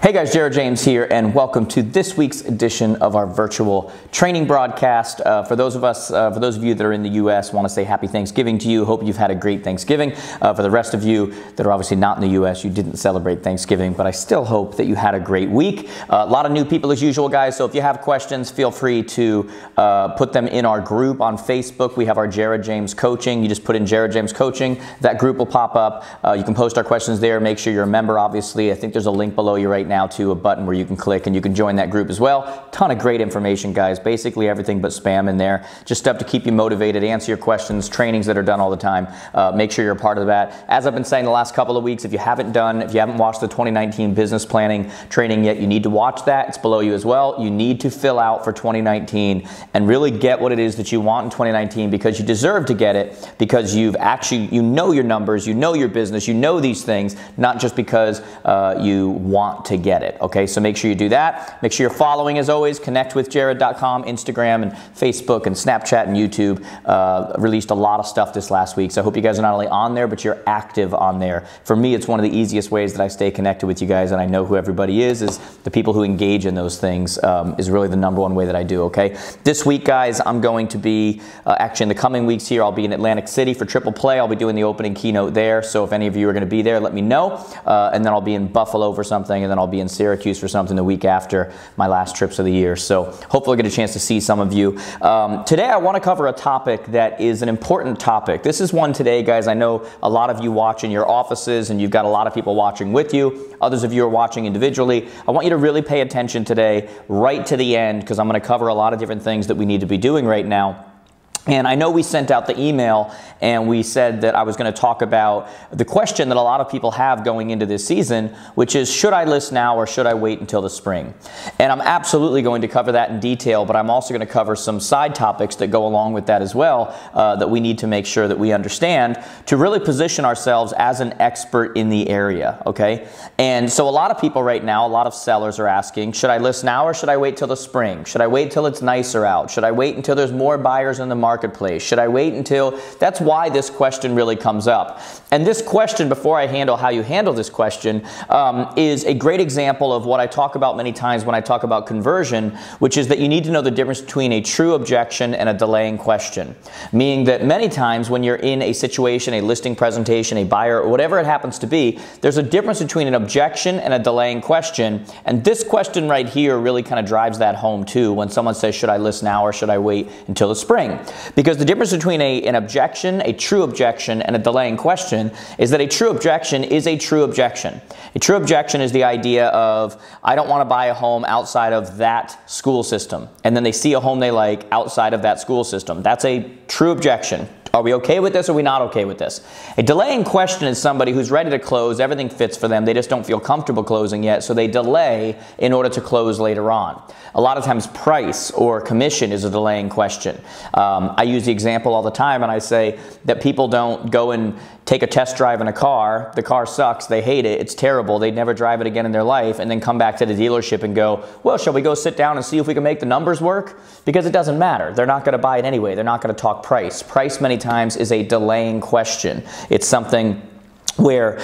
Hey guys, Jared James here, and welcome to this week's edition of our virtual training broadcast. For those of you that are in the U.S., want to say Happy Thanksgiving to you. Hope you've had a great Thanksgiving. For the rest of you that are obviously not in the U.S., you didn't celebrate Thanksgiving, but I still hope that you had a great week. A lot of new people as usual, guys, so if you have questions, feel free to put them in our group on Facebook. We have our Jared James Coaching. You just put in Jared James Coaching. That group will pop up. You can post our questions there. Make sure you're a member, obviously. I think there's a link below you right now to a button where you can click and you can join that group as well. Ton of great information, guys. Basically everything but spam in there. Just stuff to keep you motivated, answer your questions, trainings that are done all the time. Make sure you're a part of that. As I've been saying the last couple of weeks, if you haven't watched the 2019 business planning training yet, you need to watch that. It's below you as well. You need to fill out for 2019 and really get what it is that you want in 2019, because you deserve to get it, because you know your numbers, you know your business, you know these things, not just because you want to get it. Okay, so make sure you do that. Make sure you're following, as always. Connect with Jared.com, Instagram and Facebook and Snapchat and YouTube. Released a lot of stuff this last week, so I hope you guys are not only on there, but you're active on there. For me, it's one of the easiest ways that I stay connected with you guys, and I know who everybody is the people who engage in those things is really the number one way that I do, okay? This week, guys, I'm going to be, actually in the coming weeks here, I'll be in Atlantic City for Triple Play. I'll be doing the opening keynote there, so if any of you are going to be there, let me know. And then I'll be in Buffalo for something, and then I'll be in Syracuse for something the week after my last trips of the year. So hopefully I'll get a chance to see some of you. Today I want to cover a topic that is an important topic. This is one today, guys. I know a lot of you watch in your offices and you've got a lot of people watching with you. Others of you are watching individually. I want you to really pay attention today right to the end, because I'm going to cover a lot of different things that we need to be doing right now. And I know we sent out the email and we said that I was going to talk about the question that a lot of people have going into this season, which is, should I list now or should I wait until the spring? And I'm absolutely going to cover that in detail, but I'm also going to cover some side topics that go along with that as well, that we need to make sure that we understand to really position ourselves as an expert in the area, okay? And so a lot of people right now, a lot of sellers are asking, should I list now or should I wait till the spring? Should I wait till it's nicer out? Should I wait until there's more buyers in the marketplace? Should I wait until... That's why this question really comes up. And this question, before I handle how you handle this question, is a great example of what I talk about many times when I talk about conversion, which is that you need to know the difference between a true objection and a delaying question. Meaning that many times when you're in a situation, a listing presentation, a buyer, or whatever it happens to be, there's a difference between an objection and a delaying question. And this question right here really kind of drives that home too, when someone says, should I list now or should I wait until the spring? Because the difference between an objection, a true objection, and a delaying question is that a true objection is a true objection. A true objection is the idea of, I don't want to buy a home outside of that school system. And then they see a home they like outside of that school system. That's a true objection. Are we okay with this or are we not okay with this? A delaying question is somebody who's ready to close, everything fits for them, they just don't feel comfortable closing yet, so they delay in order to close later on. A lot of times price or commission is a delaying question. I use the example all the time and I say that people don't go and take a test drive in a car, the car sucks, they hate it, it's terrible, they'd never drive it again in their life, and then come back to the dealership and go, well, shall we go sit down and see if we can make the numbers work? Because it doesn't matter. They're not going to buy it anyway. They're not going to talk price. Price many times is a delaying question. It's something where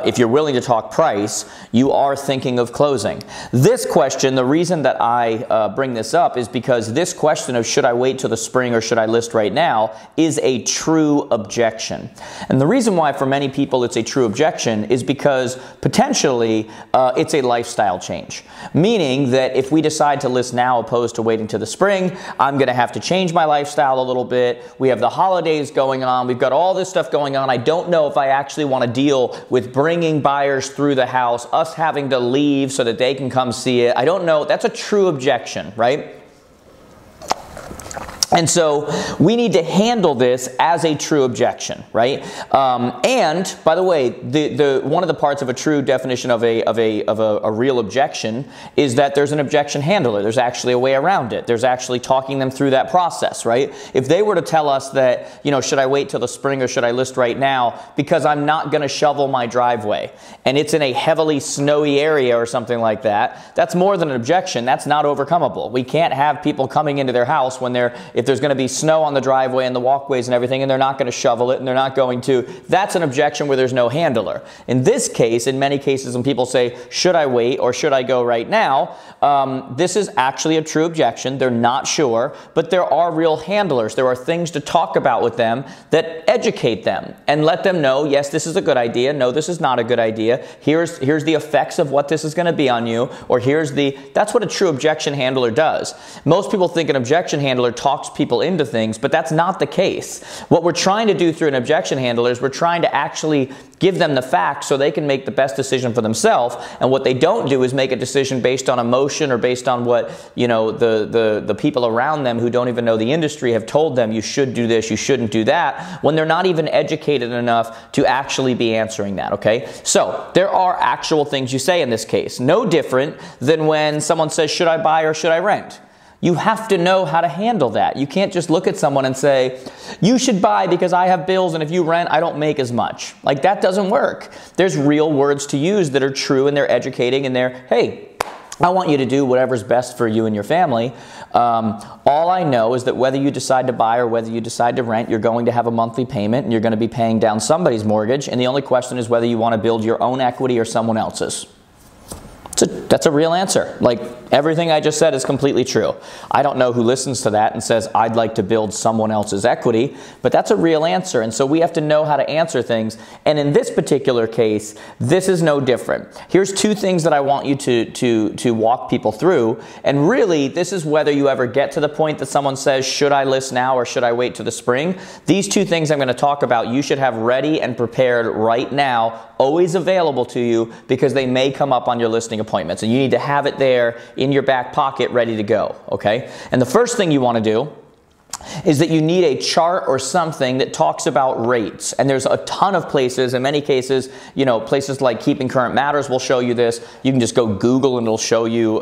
if you're willing to talk price, you are thinking of closing. This question, the reason that I bring this up is because this question of should I wait till the spring or should I list right now is a true objection. And the reason why for many people it's a true objection is because potentially it's a lifestyle change. Meaning that if we decide to list now opposed to waiting till the spring, I'm going to have to change my lifestyle a little bit. We have the holidays going on. We've got all this stuff going on. I don't know if I actually want to deal with bringing buyers through the house, us having to leave so that they can come see it. I don't know. That's a true objection, right? And so we need to handle this as a true objection, right? And by the way, one of the parts of a true definition of a real objection is that there's an objection handler. There's actually a way around it. There's actually talking them through that process, right? If they were to tell us that, you know, should I wait till the spring or should I list right now because I'm not going to shovel my driveway and it's in a heavily snowy area or something like that, that's more than an objection. That's not overcomable. We can't have people coming into their house when they're, if there's going to be snow on the driveway and the walkways and everything, and they're not going to shovel it and they're not going to, that's an objection where there's no handler. In this case, in many cases, when people say, should I wait or should I go right now, this is actually a true objection. They're not sure, but there are real handlers. There are things to talk about with them that educate them and let them know, yes, this is a good idea. No, this is not a good idea. Here's the effects of what this is going to be on you, or that's what a true objection handler does. Most people think an objection handler talks people into things, but that's not the case. What we're trying to do through an objection handler is we're trying to actually give them the facts so they can make the best decision for themselves. And what they don't do is make a decision based on emotion or based on what, you know, the people around them who don't even know the industry have told them, you should do this, you shouldn't do that, when they're not even educated enough to actually be answering that, okay? So there are actual things you say in this case. No different than when someone says, should I buy or should I rent? You have to know how to handle that. You can't just look at someone and say, you should buy because I have bills, and if you rent, I don't make as much. Like, that doesn't work. There's real words to use that are true, and they're educating, and they're, hey, I want you to do whatever's best for you and your family. All I know is that whether you decide to buy or whether you decide to rent, you're going to have a monthly payment, and you're going to be paying down somebody's mortgage, and the only question is whether you want to build your own equity or someone else's. That's a real answer. Like, everything I just said is completely true. I don't know who listens to that and says, I'd like to build someone else's equity, but that's a real answer. And so we have to know how to answer things. And in this particular case, this is no different. Here's two things that I want you to walk people through. And really, this is whether you ever get to the point that someone says, should I list now or should I wait till the spring? These two things I'm going to talk about, you should have ready and prepared right now, always available to you, because they may come up on your listing appointments, and you need to have it there in your back pocket ready to go, okay? And the first thing you want to do is that you need a chart or something that talks about rates. And there's a ton of places, in many cases, you know, places like Keeping Current Matters will show you this. You can just go Google and it'll show you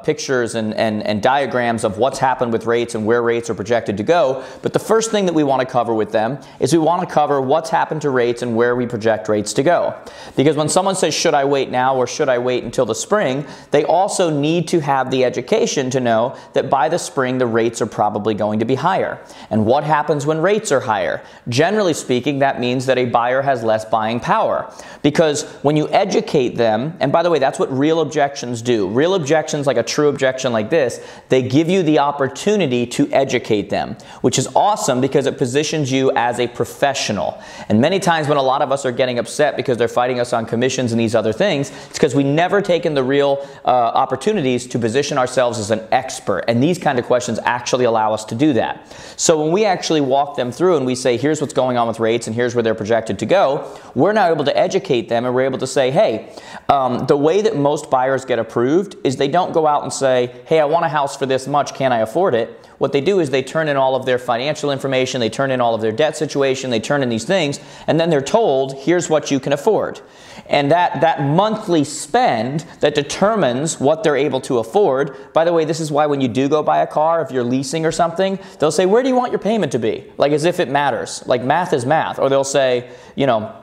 pictures and diagrams of what's happened with rates and where rates are projected to go. But the first thing that we want to cover with them is we want to cover what's happened to rates and where we project rates to go. Because when someone says, should I wait now or should I wait until the spring, they also need to have the education to know that by the spring the rates are probably going to be higher. And what happens when rates are higher? Generally speaking, that means that a buyer has less buying power. Because when you educate them, and by the way, that's what real objections do. Real objections, like a true objection like this, they give you the opportunity to educate them, which is awesome because it positions you as a professional. And many times when a lot of us are getting upset because they're fighting us on commissions and these other things, it's because we never taken the real opportunities to position ourselves as an expert. And these kind of questions actually allow us to do that. So when we actually walk them through and we say, here's what's going on with rates and here's where they're projected to go, we're now able to educate them, and we're able to say, hey, the way that most buyers get approved is they don't go out and say, hey, I want a house for this much, can I afford it? What they do is they turn in all of their financial information, they turn in all of their debt situation, they turn in these things, and then they're told, here's what you can afford. And that monthly spend that determines what they're able to afford. By the way, this is why when you do go buy a car, if you're leasing or something, they'll say, where do you want your payment to be? Like, as if it matters. Like, math is math. Or they'll say, you know,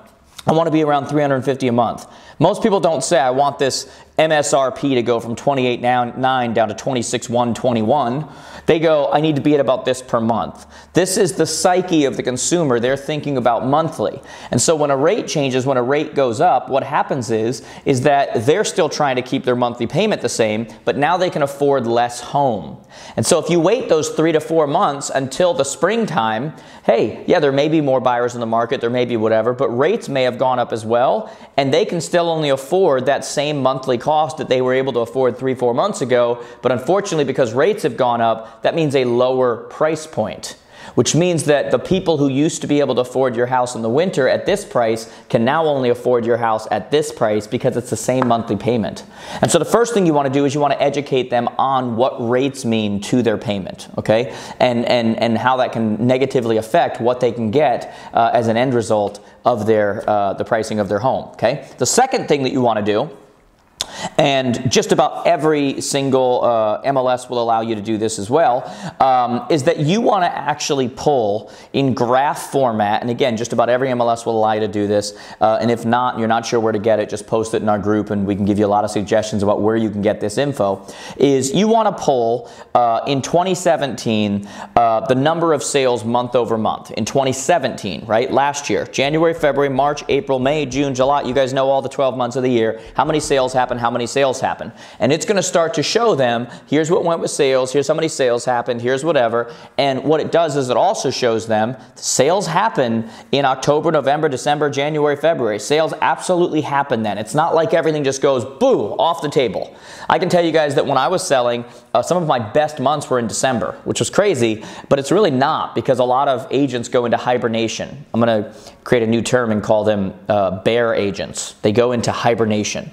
I want to be around $350 a month. Most people don't say, I want this MSRP to go from $28,900 down to $26,121. They go, I need to be at about this per month. This is the psyche of the consumer. They're thinking about monthly. And so when a rate changes, when a rate goes up, what happens is that they're still trying to keep their monthly payment the same, but now they can afford less home. And so if you wait those 3 to 4 months until the springtime, hey, yeah, there may be more buyers in the market, there may be whatever, but rates may have gone up as well, and they can still only afford that same monthly cost that they were able to afford 3-4 months ago. But unfortunately, because rates have gone up, that means a lower price point, which means that the people who used to be able to afford your house in the winter at this price can now only afford your house at this price because it's the same monthly payment. And so the first thing you want to do is you want to educate them on what rates mean to their payment, okay? And how that can negatively affect what they can get as an end result of the pricing of their home, okay? The second thing that you want to do, and just about every single MLS will allow you to do this as well, is that you want to actually pull in graph format. And again, just about every MLS will allow you to do this. And if not, you're not sure where to get it, just post it in our group and we can give you a lot of suggestions about where you can get this info. Is you want to pull in 2017 the number of sales month over month. In 2017, right? Last year, January, February, March, April, May, June, July. You guys know all the 12 months of the year. How many sales happen? How many sales happen? And it's going to start to show them, here's what went with sales, here's how many sales happened, here's whatever. And what it does is it also shows them sales happen in October, November, December, January, February. Sales absolutely happen then. It's not like everything just goes, boo, off the table. I can tell you guys that when I was selling, some of my best months were in December, which was crazy, but it's really not, because a lot of agents go into hibernation. I'm going to create a new term and call them bear agents. They go into hibernation,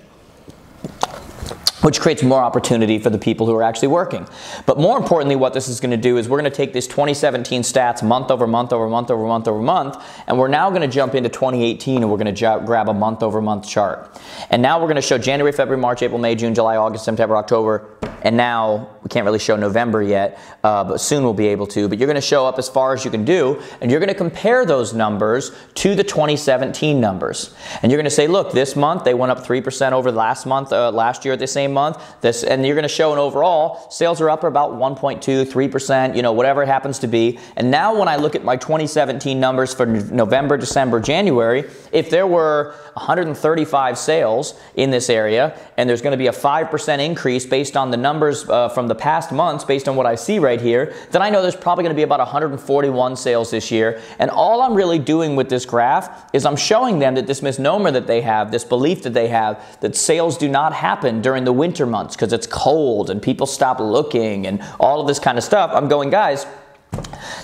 which creates more opportunity for the people who are actually working. But more importantly, what this is going to do is we're going to take this 2017 stats month over month over month over month over month, and we're now going to jump into 2018 and we're going to grab a month over month chart. And now we're going to show January, February, March, April, May, June, July, August, September, October, and now we can't really show November yet, but soon we'll be able to. But you're going to show up as far as you can do, and you're going to compare those numbers to the 2017 numbers. And you're going to say, look, this month they went up 3% over last month, last year at the same month. And you're going to show an overall sales are up about 1.2, 3%, you know, whatever it happens to be. And now when I look at my 2017 numbers for November, December, January, if there were 135 sales in this area, and there's going to be a 5% increase based on the numbers from the past months, based on what I see right here, then I know there's probably going to be about 141 sales this year. And all I'm really doing with this graph is I'm showing them that this misnomer that they have, this belief that they have, that sales do not happen during the winter months because it's cold and people stop looking and all of this kind of stuff. I'm going, guys,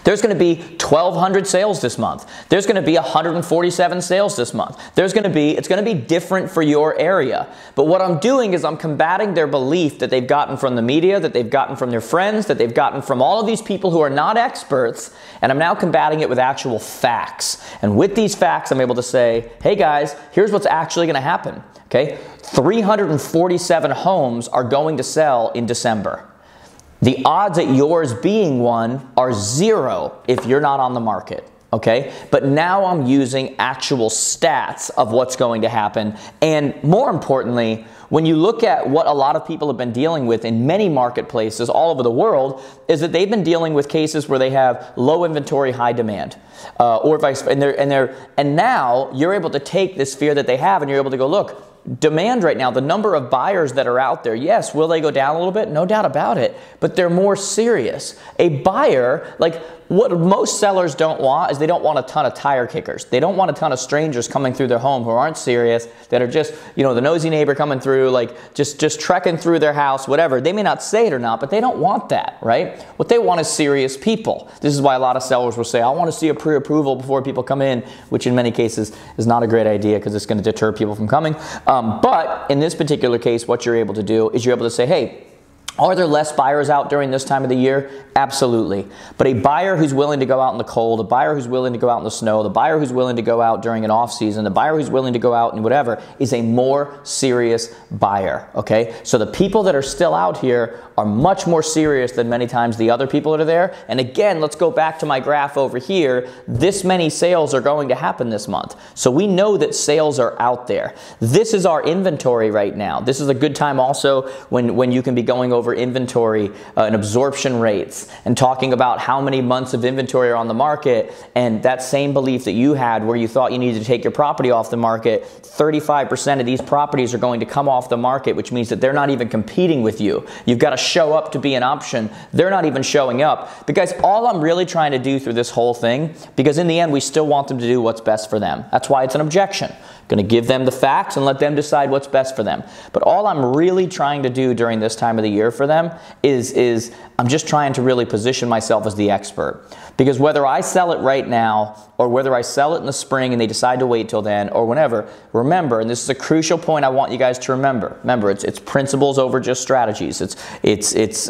there's going to be 1,200 sales this month. There's going to be 147 sales this month. It's going to be different for your area. But what I'm doing is I'm combating their belief that they've gotten from the media, that they've gotten from their friends, that they've gotten from all of these people who are not experts, and I'm now combating it with actual facts. And with these facts, I'm able to say, hey guys, here's what's actually going to happen. Okay? 347 homes are going to sell in December. The odds at yours being one are 0 if you're not on the market, okay? But now I'm using actual stats of what's going to happen. And more importantly, when you look at what a lot of people have been dealing with in many marketplaces all over the world, is that they've been dealing with cases where they have low inventory, high demand. And now you're able to take this fear that they have and you're able to go, look, demand right now, the number of buyers that are out there, yes, will they go down a little bit? No doubt about it, but they're more serious. A buyer, like what most sellers don't want is they don't want a ton of tire kickers. They don't want a ton of strangers coming through their home who aren't serious, that are just, you know, the nosy neighbor coming through, like just trekking through their house, whatever. They may not say it or not, but they don't want that, right? What they want is serious people. This is why a lot of sellers will say, I want to see a pre-approval before people come in, which in many cases is not a great idea because it's going to deter people from coming. But in this particular case, what you're able to do is you're able to say, hey, are there less buyers out during this time of the year? Absolutely. But a buyer who's willing to go out in the cold, a buyer who's willing to go out in the snow, the buyer who's willing to go out during an off season, the buyer who's willing to go out and whatever is a more serious buyer, okay? So the people that are still out here are much more serious than many times the other people that are there. And again, let's go back to my graph over here. This many sales are going to happen this month. So we know that sales are out there. This is our inventory right now. This is a good time also when you can be going over inventory and absorption rates and talking about how many months of inventory are on the market, and that same belief that you had where you thought you needed to take your property off the market, 35% of these properties are going to come off the market, which means that they're not even competing with you. You've got to show up to be an option. They're not even showing up. Because all I'm really trying to do through this whole thing, because in the end we still want them to do what's best for them. That's why it's an objection. Going to give them the facts and let them decide what's best for them. But all I'm really trying to do during this time of the year for them is I'm just trying to really position myself as the expert. Because whether I sell it right now or whether I sell it in the spring and they decide to wait till then or whenever, remember, and this is a crucial point I want you guys to remember. Remember, it's principles over just strategies. It's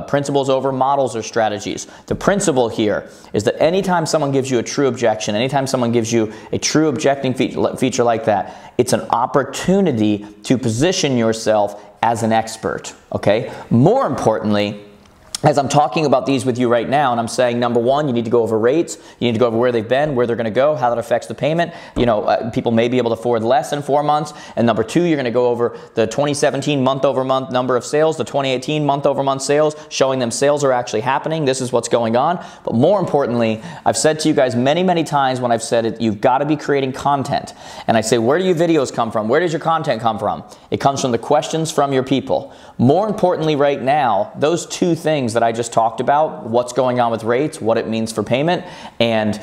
principles over models or strategies. The principle here is that anytime someone gives you a true objection, anytime someone gives you a true objecting feature like that, it's an opportunity to position yourself as an expert, okay? More importantly, as I'm talking about these with you right now, and I'm saying, number one, you need to go over rates, you need to go over where they've been, where they're going to go, how that affects the payment. You know, people may be able to afford less in 4 months. And number two, you're going to go over the 2017 month-over-month number of sales, the 2018 month-over-month sales, showing them sales are actually happening. This is what's going on. But more importantly, I've said to you guys many, many times when I've said it, you've got to be creating content. And I say, where do your videos come from? Where does your content come from? It comes from the questions from your people. More importantly right now, those two things that I just talked about, what's going on with rates, what it means for payment, and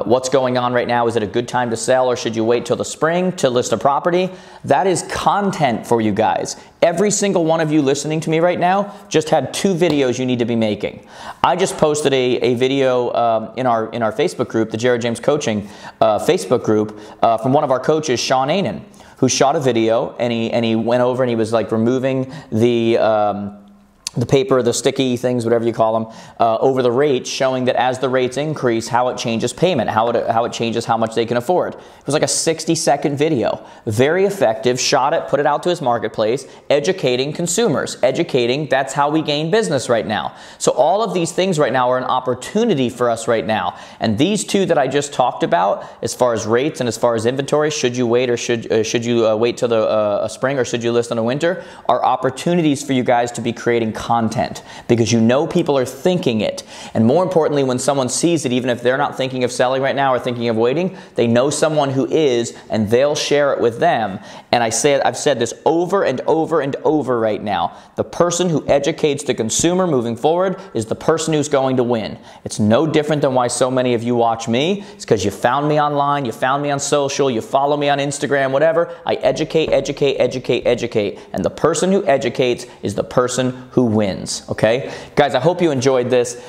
what's going on right now, is it a good time to sell or should you wait till the spring to list a property? That is content for you guys. Every single one of you listening to me right now just had 2 videos you need to be making. I just posted a video in our Facebook group, the Jared James Coaching Facebook group, from one of our coaches, Sean Ainen, who shot a video and he went over and he was like removing the paper, the sticky things, whatever you call them, over the rates, showing that as the rates increase, how it changes payment, how it changes how much they can afford. It was like a 60-second video. Very effective, shot it, put it out to his marketplace, educating consumers, educating, that's how we gain business right now. So all of these things right now are an opportunity for us right now. And these 2 that I just talked about, as far as rates and as far as inventory, should you wait or should you wait till the spring or should you list in the winter, are opportunities for you guys to be creating content, because you know people are thinking it. And more importantly, when someone sees it, even if they're not thinking of selling right now or thinking of waiting, they know someone who is, and they'll share it with them. And I've said this over and over and over right now. The person who educates the consumer moving forward is the person who's going to win. It's no different than why so many of you watch me. It's because you found me online, you found me on social, you follow me on Instagram, whatever. I educate, educate, educate, educate. And the person who educates is the person who wins, okay? Guys, I hope you enjoyed this.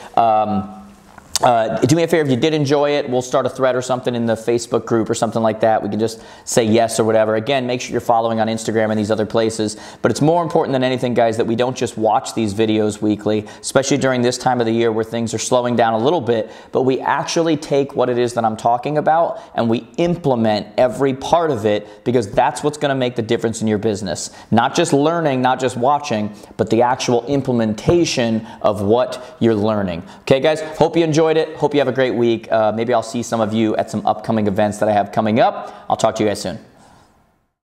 Do me a favor, if you did enjoy it, we'll start a thread or something in the Facebook group or something like that. We can just say yes or whatever. Again, make sure you're following on Instagram and these other places. But it's more important than anything, guys, that we don't just watch these videos weekly, especially during this time of the year where things are slowing down a little bit, but we actually take what it is that I'm talking about and we implement every part of it, because that's what's going to make the difference in your business. Not just learning, not just watching, but the actual implementation of what you're learning. Okay, guys, hope you enjoyed it. Hope you have a great week. Maybe I'll see some of you at some upcoming events that I have coming up. I'll talk to you guys soon.